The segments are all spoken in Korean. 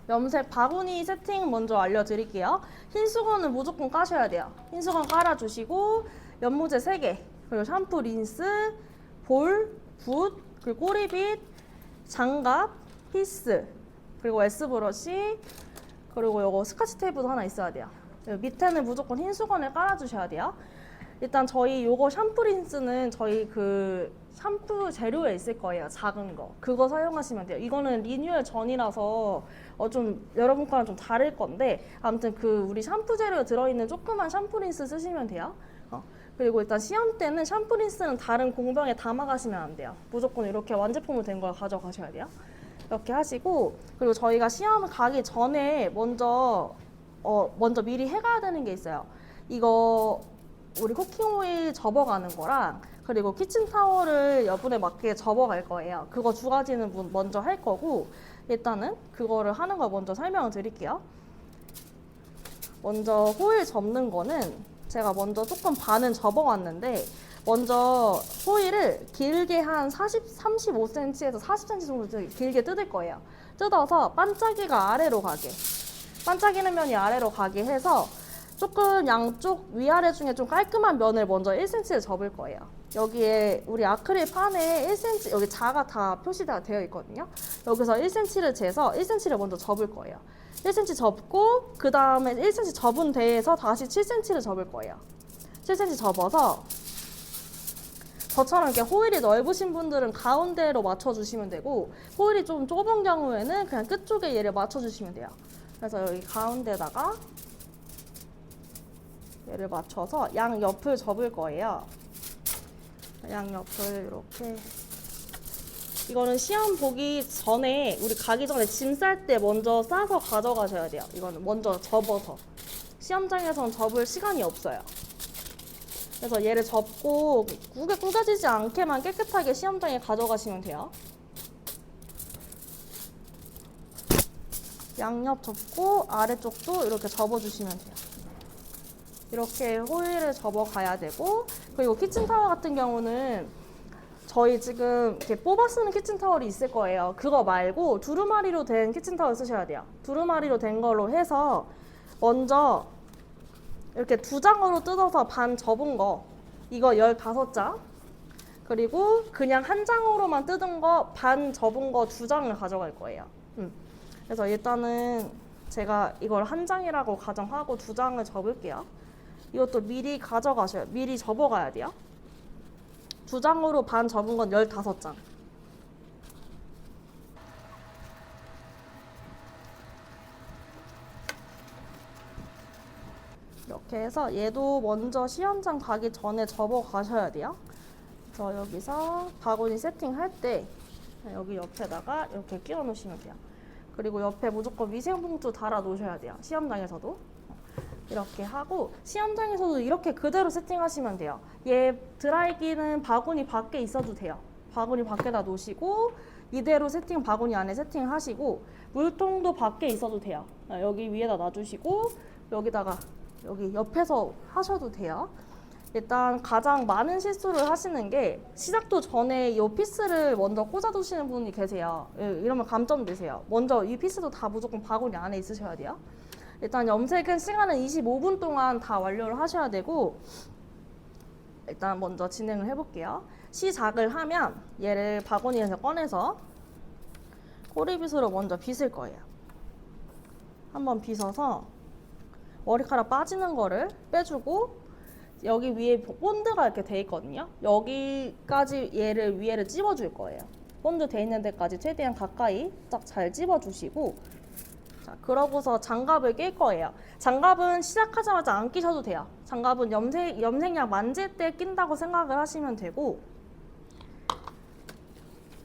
염색 바구니 세팅 먼저 알려드릴게요. 흰 수건은 무조건 까셔야 돼요. 흰 수건 깔아주시고 연모제 3개, 그리고 샴푸, 린스, 볼, 붓, 그리고 꼬리빗, 장갑, 피스, 그리고 S브러쉬, 그리고 요거 스카치 테이프도 하나 있어야 돼요. 밑에는 무조건 흰 수건을 깔아주셔야 돼요. 일단 저희 요거 샴푸 린스는 저희 그 샴푸 재료에 있을 거예요. 작은 거. 그거 사용하시면 돼요. 이거는 리뉴얼 전이라서 좀 여러분 거랑 좀 다를 건데 아무튼 그 우리 샴푸 재료에 들어있는 조그만 샴푸 린스 쓰시면 돼요. 그리고 일단 시험 때는 샴푸 린스는 다른 공병에 담아가시면 안 돼요. 무조건 이렇게 완제품으로 된 걸 가져가셔야 돼요. 이렇게 하시고, 그리고 저희가 시험 가기 전에 먼저 미리 해가야 되는 게 있어요. 이거 우리 쿠킹 오일 접어가는 거랑 그리고 키친타월을 여분에 맞게 접어갈 거예요. 그거 2가지는 먼저 할 거고, 일단은 그거를 하는 걸 먼저 설명을 드릴게요. 먼저 호일 접는 거는 제가 먼저 조금 반은 접어왔는데, 먼저 호일을 길게 한 35cm에서 40cm 정도 길게 뜯을 거예요. 뜯어서 반짝이가 아래로 가게, 반짝이는 면이 아래로 가게 해서 조금 양쪽 위아래 중에 좀 깔끔한 면을 먼저 1cm를 접을 거예요. 여기에 우리 아크릴 판에 1cm, 여기 자가 다 표시가 되어 있거든요. 여기서 1cm를 재서 1cm를 먼저 접을 거예요. 1cm 접고 그 다음에 1cm 접은 데에서 다시 7cm를 접을 거예요. 7cm 접어서 저처럼 이렇게 호일이 넓으신 분들은 가운데로 맞춰주시면 되고, 호일이 좀 좁은 경우에는 그냥 끝쪽에 얘를 맞춰주시면 돼요. 그래서 여기 가운데다가 얘를 맞춰서 양옆을 접을 거예요. 양옆을 이렇게. 이거는 시험 보기 전에, 우리 가기 전에 짐 쌀 때 먼저 싸서 가져가셔야 돼요. 이거는 먼저 접어서. 시험장에서는 접을 시간이 없어요. 그래서 얘를 접고 구겨지지 않게만 깨끗하게 시험장에 가져가시면 돼요. 양옆 접고 아래쪽도 이렇게 접어주시면 돼요. 이렇게 호일을 접어가야 되고, 그리고 키친타월 같은 경우는 저희 지금 이렇게 뽑아 쓰는 키친타월이 있을 거예요. 그거 말고 두루마리로 된 키친타월 쓰셔야 돼요. 두루마리로 된 걸로 해서 먼저 이렇게 2장으로 뜯어서 반 접은 거, 이거 15장, 그리고 그냥 1장으로만 뜯은 거 반 접은 거 2장을 가져갈 거예요. 그래서 일단은 제가 이걸 1장이라고 가정하고 2장을 접을게요. 이것도 미리 가져가셔요. 미리 접어가야 돼요. 2장으로 반 접은 건 15장. 이렇게 해서 얘도 먼저 시험장 가기 전에 접어 가셔야 돼요. 그래서 여기서 바구니 세팅할 때 여기 옆에다가 이렇게 끼워 놓으시면 돼요. 그리고 옆에 무조건 위생봉투 달아 놓으셔야 돼요. 시험장에서도. 이렇게 하고 시험장에서도 이렇게 그대로 세팅하시면 돼요. 얘 드라이기는 바구니 밖에 있어도 돼요. 바구니 밖에다 놓으시고 이대로 바구니 안에 세팅하시고, 물통도 밖에 있어도 돼요. 여기 위에다 놔주시고 여기다가 여기 옆에서 하셔도 돼요. 일단 가장 많은 실수를 하시는 게, 시작도 전에 이 피스를 먼저 꽂아두시는 분이 계세요. 이러면 감점되세요. 먼저 이 피스도 다 무조건 바구니 안에 있으셔야 돼요. 일단 염색은 시간은 25분 동안 다 완료를 하셔야 되고, 일단 먼저 진행을 해볼게요. 시작을 하면 얘를 바구니에서 꺼내서 꼬리빗으로 먼저 빗을 거예요. 한번 빗어서 머리카락 빠지는 거를 빼주고, 여기 위에 본드가 이렇게 돼 있거든요. 여기까지 얘를 위에를 찝어줄 거예요. 본드 돼 있는 데까지 최대한 가까이 딱 잘 찝어주시고, 자, 그러고서 장갑을 낄 거예요. 장갑은 시작하자마자 안 끼셔도 돼요. 장갑은 염색약 만질 때 낀다고 생각을 하시면 되고,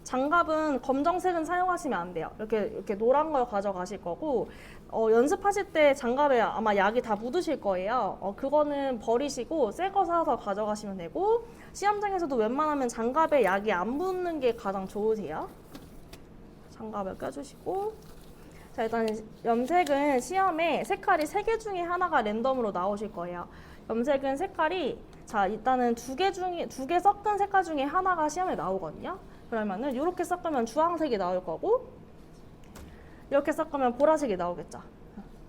장갑은 검정색은 사용하시면 안 돼요. 이렇게 노란 걸 가져가실 거고, 연습하실 때 장갑에 아마 약이 다 묻으실 거예요. 그거는 버리시고 새 거 사서 가져가시면 되고, 시험장에서도 웬만하면 장갑에 약이 안 묻는 게 가장 좋으세요. 장갑을 껴주시고, 자, 일단 염색은 시험에 색깔이 3개 중에 하나가 랜덤으로 나오실 거예요. 염색은 색깔이, 자, 일단은 2개 섞은 색깔 중에 하나가 시험에 나오거든요. 그러면은 이렇게 섞으면 주황색이 나올 거고, 이렇게 섞으면 보라색이 나오겠죠.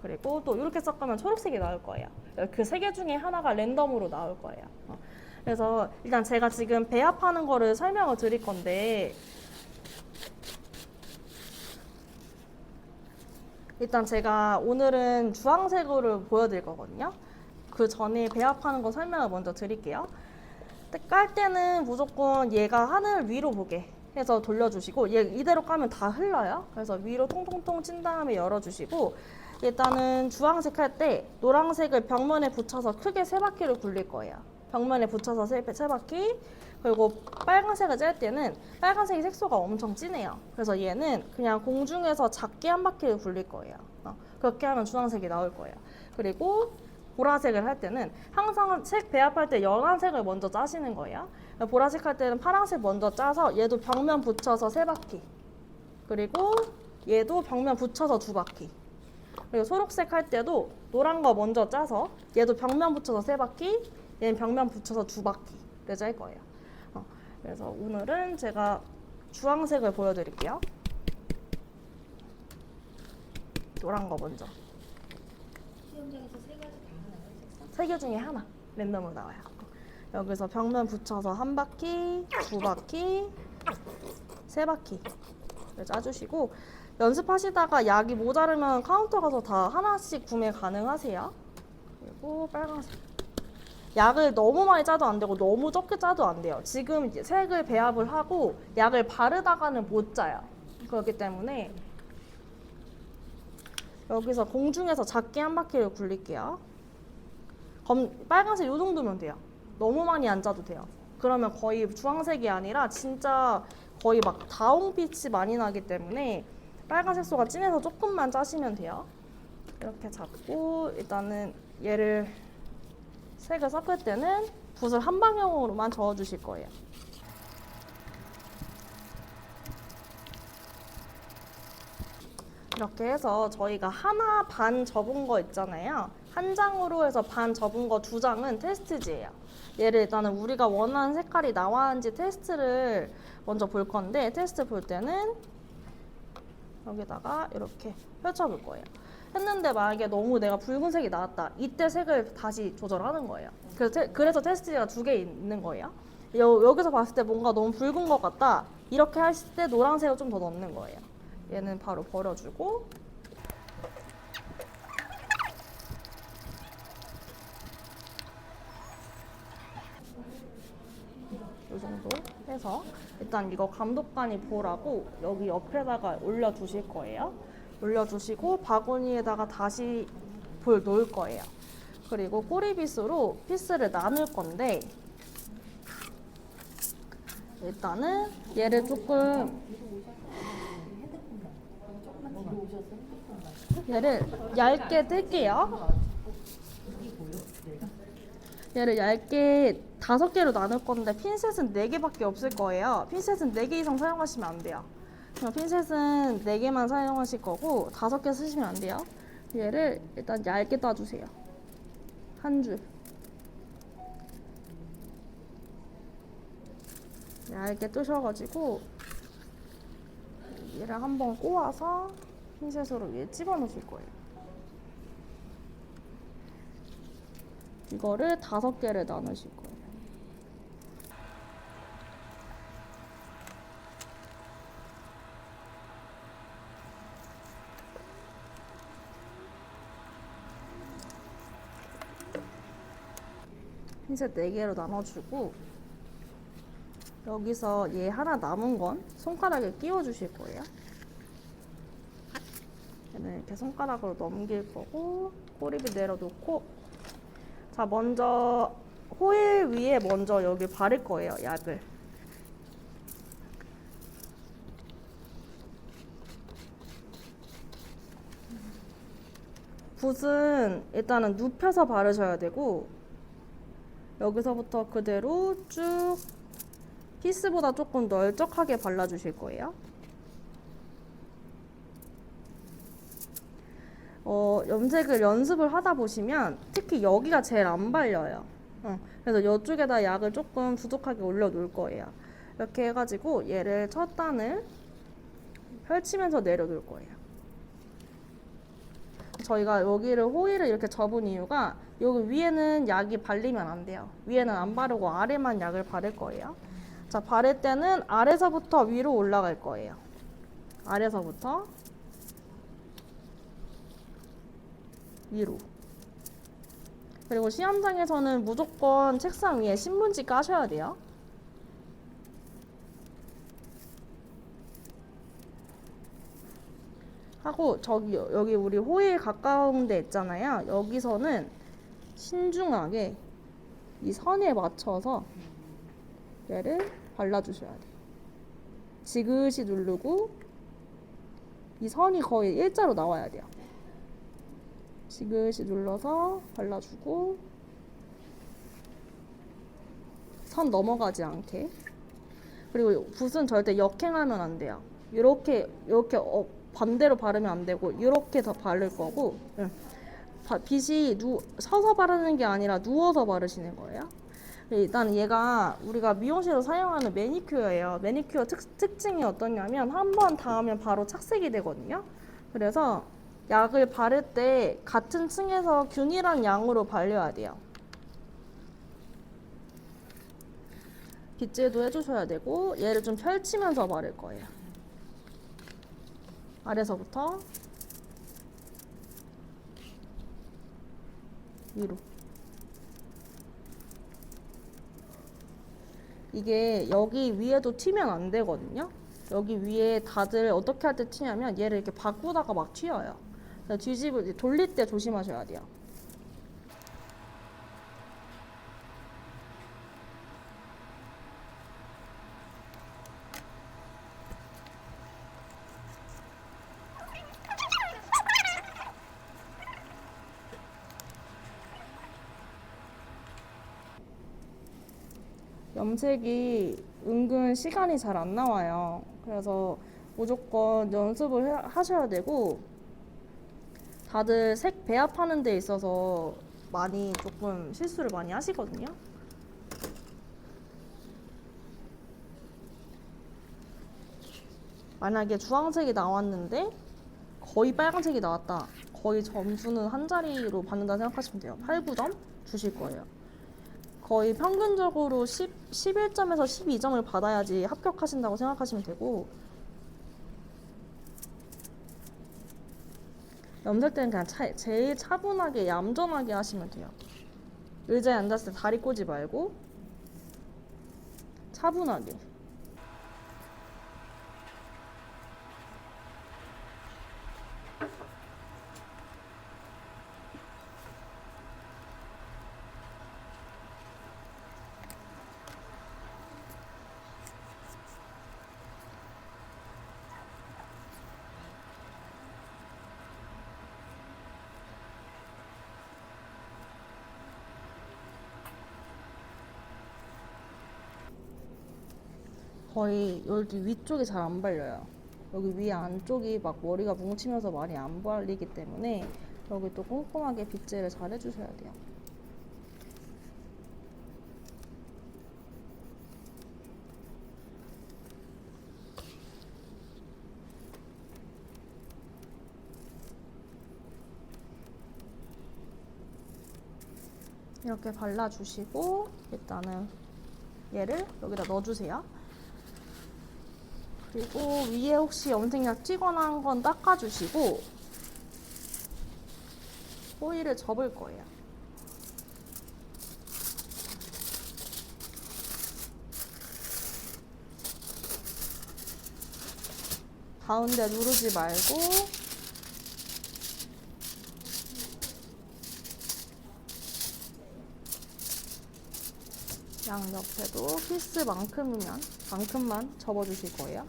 그리고 또 이렇게 섞으면 초록색이 나올 거예요. 그 세 개 중에 하나가 랜덤으로 나올 거예요. 그래서 일단 제가 지금 배합하는 거를 설명을 드릴 건데, 일단 제가 오늘은 주황색으로 보여드릴 거거든요. 그 전에 배합하는 거 설명을 먼저 드릴게요. 깔 때는 무조건 얘가 하늘 위로 보게 해서 돌려주시고, 얘 이대로 까면 다 흘러요. 그래서 위로 통통통 친 다음에 열어주시고, 일단은 주황색 할 때 노란색을 벽면에 붙여서 크게 3바퀴를 굴릴 거예요. 벽면에 붙여서 세 바퀴. 그리고 빨간색을 짤 때는 빨간색이 색소가 엄청 진해요. 그래서 얘는 그냥 공중에서 작게 한 바퀴를 굴릴 거예요. 그렇게 하면 주황색이 나올 거예요. 그리고 보라색을 할 때는 항상 색 배합할 때 연한색을 먼저 짜시는 거예요. 보라색 할 때는 파란색 먼저 짜서 얘도 벽면 붙여서 3바퀴. 그리고 얘도 벽면 붙여서 2바퀴. 그리고 초록색 할 때도 노란 거 먼저 짜서 얘도 벽면 붙여서 3바퀴, 얘는 벽면 붙여서 2바퀴를 짤 거예요. 그래서 오늘은 제가 주황색을 보여드릴게요. 노란 거 먼저. 시험장에서 3가지 다 하나요? 3개 중에 하나 랜덤으로 나와요. 여기서 벽면 붙여서 1바퀴, 2바퀴, 3바퀴를 짜주시고, 연습하시다가 약이 모자르면 카운터 가서 다 하나씩 구매 가능하세요. 그리고 빨간색. 약을 너무 많이 짜도 안 되고 너무 적게 짜도 안 돼요. 지금 이제 색을 배합을 하고 약을 바르다가는 못 짜요. 그렇기 때문에 여기서 공중에서 작게 한 바퀴를 굴릴게요. 빨간색 이 정도면 돼요. 너무 많이 안 짜도 돼요. 그러면 거의 주황색이 아니라 진짜 거의 막 다홍빛이 많이 나기 때문에 빨간 색소가 진해서 조금만 짜시면 돼요. 이렇게 잡고 일단은 얘를 색을 섞을 때는 붓을 한 방향으로만 저어주실 거예요. 이렇게 해서 저희가 하나 반 접은 거 있잖아요. 한 장으로 해서 반 접은 거 2장은 테스트지예요. 얘를 일단은 우리가 원하는 색깔이 나왔는지 테스트를 먼저 볼 건데, 테스트 볼 때는 여기다가 이렇게 펼쳐볼 거예요. 했는데 만약에 너무 내가 붉은색이 나왔다. 이때 색을 다시 조절하는 거예요. 그래서 테스트지가 2개 있는 거예요. 여기서 봤을 때 뭔가 너무 붉은 것 같다. 이렇게 했을 때 노란색을 좀 더 넣는 거예요. 얘는 바로 버려주고, 이 정도 해서 일단 이거 감독관이 보라고 여기 옆에다가 올려주실 거예요. 올려주시고 바구니에다가 다시 볼 놓을 거예요. 그리고 꼬리빗으로 피스를 나눌 건데, 일단은 얘를 조금 얘를 얇게 뜰게요. 얘를 얇게 5개로 나눌 건데 핀셋은 4개밖에 없을 거예요. 핀셋은 4개 이상 사용하시면 안 돼요. 핀셋은 4개만 사용하실 거고 5개 쓰시면 안 돼요. 얘를 일단 얇게 따주세요. 한 줄. 얇게 뜨셔가지고 얘를 한번 꼬아서 핀셋으로 위에 집어넣으실 거예요. 이거를 5개를 나누실 거예요. 핀셋 4개로 나눠주고, 여기서 얘 하나 남은 건 손가락에 끼워 주실 거예요. 얘는 이렇게 손가락으로 넘길 거고, 꼬리빗 내려놓고, 자, 먼저 호일 위에 먼저 여기 바를 거예요, 약을. 붓은 일단은 눕혀서 바르셔야 되고, 여기서부터 그대로 쭉 피스보다 조금 널쩍하게 발라주실 거예요. 염색을 연습을 하다 보시면 특히 여기가 제일 안 발려요. 그래서 이쪽에다 약을 조금 부족하게 올려 놓을 거예요. 이렇게 해가지고 얘를 첫 단을 펼치면서 내려 놓을 거예요. 저희가 여기를 호일을 이렇게 접은 이유가 여기 위에는 약이 발리면 안 돼요. 위에는 안 바르고 아래만 약을 바를 거예요. 자, 바를 때는 아래서부터 위로 올라갈 거예요. 아래서부터 위로. 그리고 시험장에서는 무조건 책상 위에 신문지 까셔야 돼요. 하고 저기 여기 우리 호일 가까운 데 있잖아요. 여기서는 신중하게 이 선에 맞춰서 얘를 발라주셔야 돼요. 지그시 누르고 이 선이 거의 일자로 나와야 돼요. 지그시 눌러서 발라주고 선 넘어가지 않게. 그리고 붓은 절대 역행하면 안 돼요. 이렇게 반대로 바르면 안 되고 이렇게 더 바를 거고. 빗이 서서 바르는 게 아니라 누워서 바르시는 거예요. 일단 얘가 우리가 미용실에서 사용하는 매니큐어예요. 매니큐어 특징이 어떠냐면 한 번 닿으면 바로 착색이 되거든요. 그래서 약을 바를 때 같은 층에서 균일한 양으로 발려야 돼요. 빗질도 해주셔야 되고 얘를 좀 펼치면서 바를 거예요. 아래서부터 위로. 이게 여기 위에도 튀면 안 되거든요. 여기 위에 다들 어떻게 할 때 튀냐면 얘를 이렇게 바꾸다가 막 튀어요. 돌릴 때 조심하셔야 돼요. 염색이 은근 시간이 잘 안 나와요. 그래서 무조건 연습을 하셔야 되고 다들 색 배합하는 데 있어서 많이 조금 실수를 많이 하시거든요. 만약에 주황색이 나왔는데 거의 빨간색이 나왔다. 거의 점수는 한 자리로 받는다 생각하시면 돼요. 8, 9점 주실 거예요. 거의 평균적으로 11점에서 12점을 받아야지 합격하신다고 생각하시면 되고, 염색 때는 그냥 제일 차분하게 얌전하게 하시면 돼요. 의자에 앉았을 때 다리 꼬지 말고 차분하게. 거의 여기 위쪽이 잘 안 발려요. 여기 위 안쪽이 막 머리가 뭉치면서 많이 안 발리기 때문에 여기 또 꼼꼼하게 빗질을 잘 해주셔야 돼요. 이렇게 발라주시고 일단은 얘를 여기다 넣어주세요. 그리고 위에 혹시 염색약 튀거나 한 건 닦아주시고 호일을 접을 거예요. 가운데 누르지 말고 양 옆에도 피스만큼만 접어주실 거예요.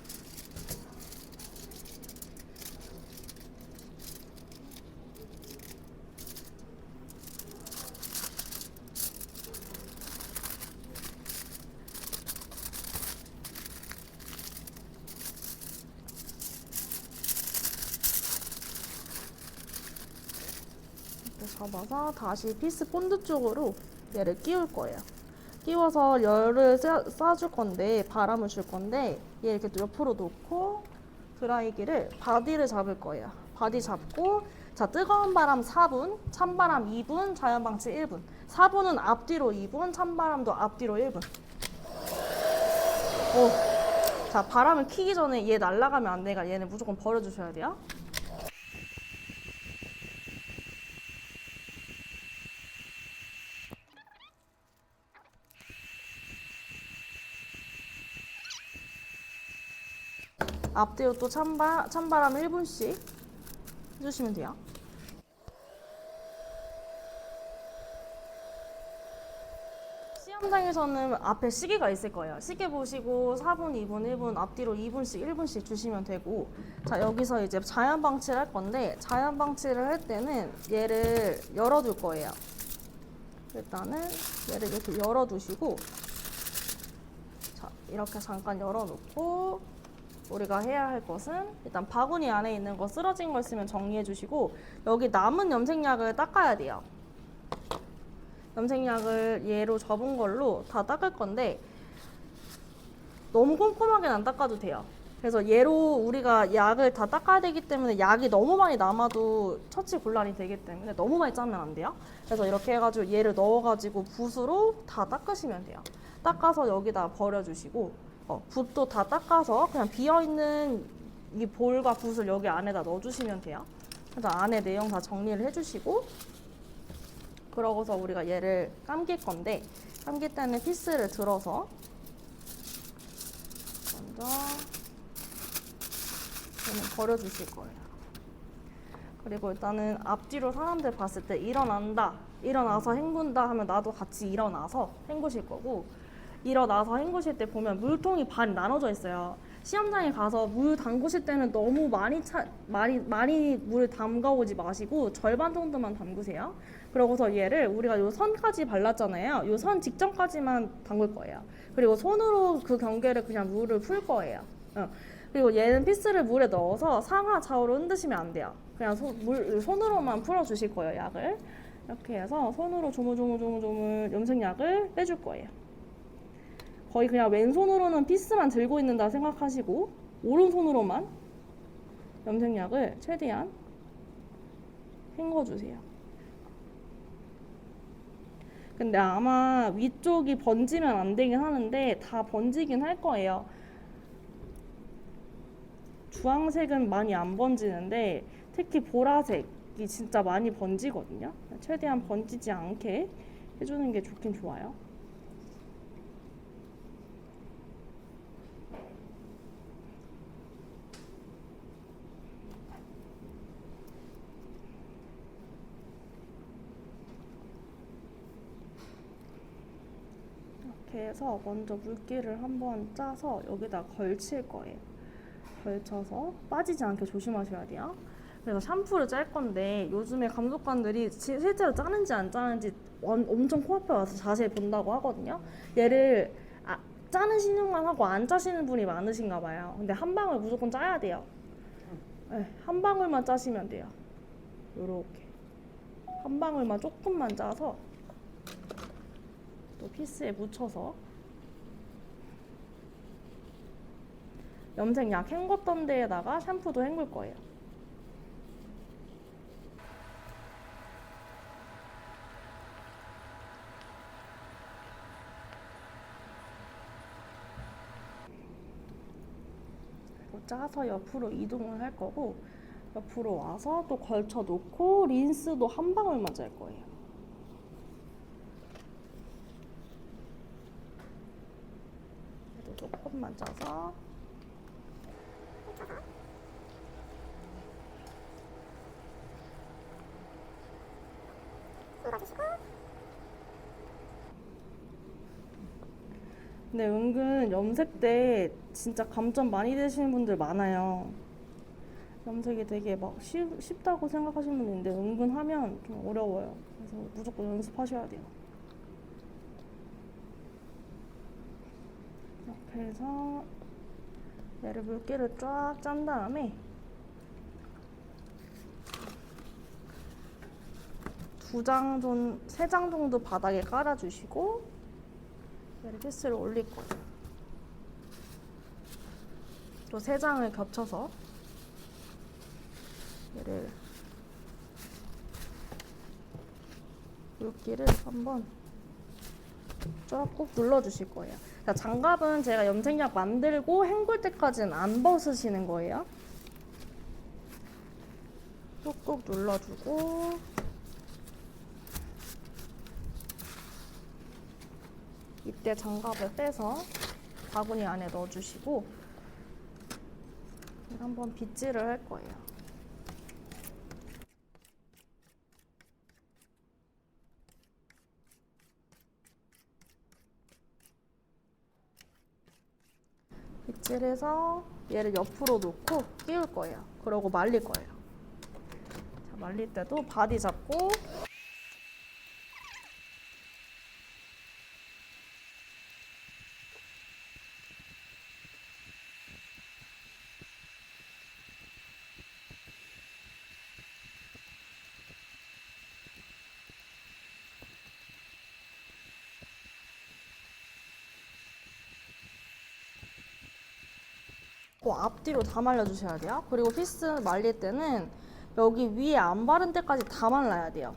이렇게 접어서 다시 피스 본드 쪽으로 얘를 끼울 거예요. 끼워서 열을 쏴줄 건데, 바람을 줄 건데, 얘 이렇게 옆으로 놓고 드라이기를 바디를 잡을 거예요. 바디 잡고 자, 뜨거운 바람 4분, 찬바람 2분, 자연방치 1분. 4분은 앞뒤로 2분, 찬바람도 앞뒤로 1분. 오. 자, 바람을 켜기 전에 얘 날아가면 안 되니까 얘는 무조건 버려주셔야 돼요. 앞뒤로 또 찬바람 1분씩 해주시면 돼요. 시험장에서는 앞에 시계가 있을 거예요. 시계 보시고 4분, 2분, 1분, 앞뒤로 2분씩, 1분씩 주시면 되고, 자, 여기서 이제 자연 방치를 할 건데, 자연 방치를 할 때는 얘를 열어둘 거예요. 일단은 얘를 이렇게 열어두시고, 자, 이렇게 잠깐 열어놓고, 우리가 해야 할 것은 일단 바구니 안에 있는 거 쓰러진 거 있으면 정리해 주시고, 여기 남은 염색약을 닦아야 돼요. 염색약을 얘로 접은 걸로 다 닦을 건데 너무 꼼꼼하게는 안 닦아도 돼요. 그래서 얘로 우리가 약을 다 닦아야 되기 때문에 약이 너무 많이 남아도 처치곤란이 되기 때문에 너무 많이 짜면 안 돼요. 그래서 이렇게 해가지고 얘를 넣어가지고 붓으로 다 닦으시면 돼요. 닦아서 여기다 버려주시고, 붓도 다 닦아서 그냥 비어있는 이 볼과 붓을 여기 안에다 넣어주시면 돼요. 그래서 안에 내용 다 정리를 해주시고, 그러고서 우리가 얘를 감길 건데, 감길 때는 피스를 들어서 먼저 얘는 버려주실 거예요. 그리고 일단은 앞뒤로 사람들 봤을 때 일어난다, 일어나서 헹군다 하면 나도 같이 일어나서 헹구실 거고, 일어나서 헹구실 때 보면 물통이 반 나눠져 있어요. 시험장에 가서 물 담그실 때는 너무 많이 물을 담가오지 마시고 절반 정도만 담그세요. 그러고서 얘를 우리가 요 선까지 발랐잖아요. 요 선 직전까지만 담글 거예요. 그리고 손으로 그 경계를 그냥 물을 풀 거예요. 그리고 얘는 피스를 물에 넣어서 상하 좌우로 흔드시면 안 돼요. 그냥 손으로만 풀어주실 거예요, 약을. 이렇게 해서 손으로 조물조물 염색약을 빼줄 거예요. 거의 그냥 왼손으로는 피스만 들고 있는다 생각하시고 오른손으로만 염색약을 최대한 헹궈주세요. 근데 아마 위쪽이 번지면 안 되긴 하는데 다 번지긴 할 거예요. 주황색은 많이 안 번지는데 특히 보라색이 진짜 많이 번지거든요. 최대한 번지지 않게 해주는 게 좋긴 좋아요. 이렇게 해서 먼저 물기를 한번 짜서 여기다 걸칠 거예요. 걸쳐서 빠지지 않게 조심하셔야 돼요. 그래서 샴푸를 짤 건데 요즘에 감독관들이 실제로 짜는지 안 짜는지 엄청 코앞에 와서 자세히 본다고 하거든요. 얘를 짜는 신용만 하고 안 짜시는 분이 많으신가 봐요. 근데 한 방울 무조건 짜야 돼요. 네, 한 방울만 짜시면 돼요. 요렇게 한 방울만 조금만 짜서 또 피스에 묻혀서 염색약 헹궜던 데에다가 샴푸도 헹굴 거예요. 그리고 짜서 옆으로 이동을 할 거고, 옆으로 와서 또 걸쳐 놓고 린스도 한 방울만 짤 거예요. 조금만 짜서 헹궈주시고. 근데 은근 염색 때 진짜 감점 많이 되시는 분들 많아요. 염색이 되게 막 쉽다고 생각하시는 분이 있는데 은근 하면 좀 어려워요. 그래서 무조건 연습하셔야 돼요. 이렇게 해서 얘를 물기를 쫙 짠 다음에 세 장 정도 바닥에 깔아주시고 얘를 피스를 올릴 거예요. 또 3장을 겹쳐서 얘를 물기를 한번 쫙 눌러주실 거예요. 자, 장갑은 제가 염색약 만들고 헹굴 때까지는 안 벗으시는 거예요. 꾹꾹 눌러주고 이때 장갑을 빼서 바구니 안에 넣어주시고 한번 빗질을 할 거예요. 빗질해서 얘를 옆으로 놓고 끼울 거예요. 그러고 말릴 거예요. 자, 말릴 때도 바디 잡고 앞뒤로 다 말려주셔야 돼요. 그리고 피스 말릴 때는 여기 위에 안 바른 데까지 다 말라야 돼요.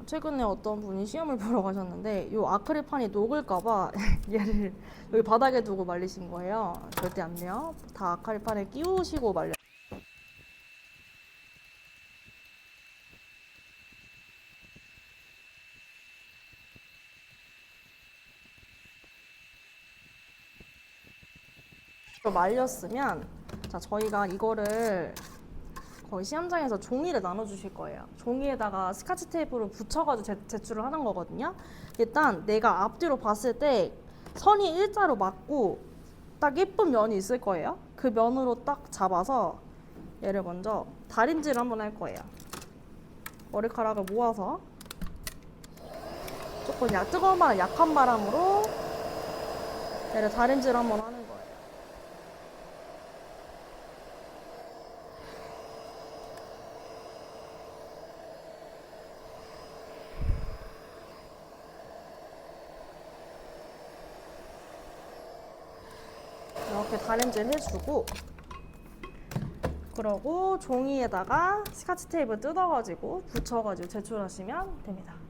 최근에 어떤 분이 시험을 보러 가셨는데 이 아크릴판이 녹을까봐 얘를 여기 바닥에 두고 말리신 거예요. 절대 안 돼요. 다 아크릴판에 끼우시고 말려. 말렸으면 자, 저희가 이거를 거의 시험장에서 종이를 나눠주실 거예요. 종이에다가 스카치 테이프로 붙여가지고 제출을 하는 거거든요. 일단 내가 앞뒤로 봤을 때 선이 일자로 맞고 딱 예쁜 면이 있을 거예요. 그 면으로 딱 잡아서 얘를 먼저 다림질을 한번 할 거예요. 머리카락을 모아서 조금 뜨거운 바람, 약한 바람으로 얘를 다림질을 한번 하는 거예요. 이렇게 다림질 해주고 그러고 종이에다가 스카치 테이프 뜯어가지고 붙여가지고 제출하시면 됩니다.